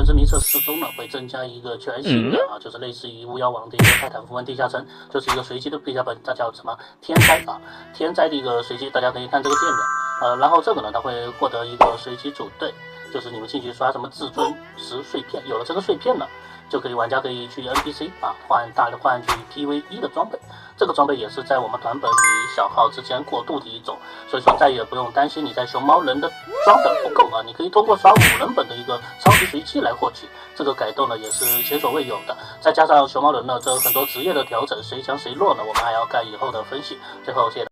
之谜测试中呢，会增加一个全新的就是类似于巫妖王的一个泰坦符文地下城，就是一个随机的地下本，它叫什么天灾天灾的一个随机，大家可以看这个界面。然后这个呢，它会获得一个随机组队，就是你们进去刷什么至尊石碎片，有了这个碎片呢，就可以玩家可以去 NPC 换去 PVE 的装备。这个装备也是在我们团本与小号之间过渡的一种，所以说再也不用担心你在熊猫人的装等不够你可以通过刷5人本的一个超级随机来获取。这个改动呢也是前所未有的，再加上熊猫人呢这很多职业的调整，谁强谁弱呢，我们还要看以后的分析。最后谢谢。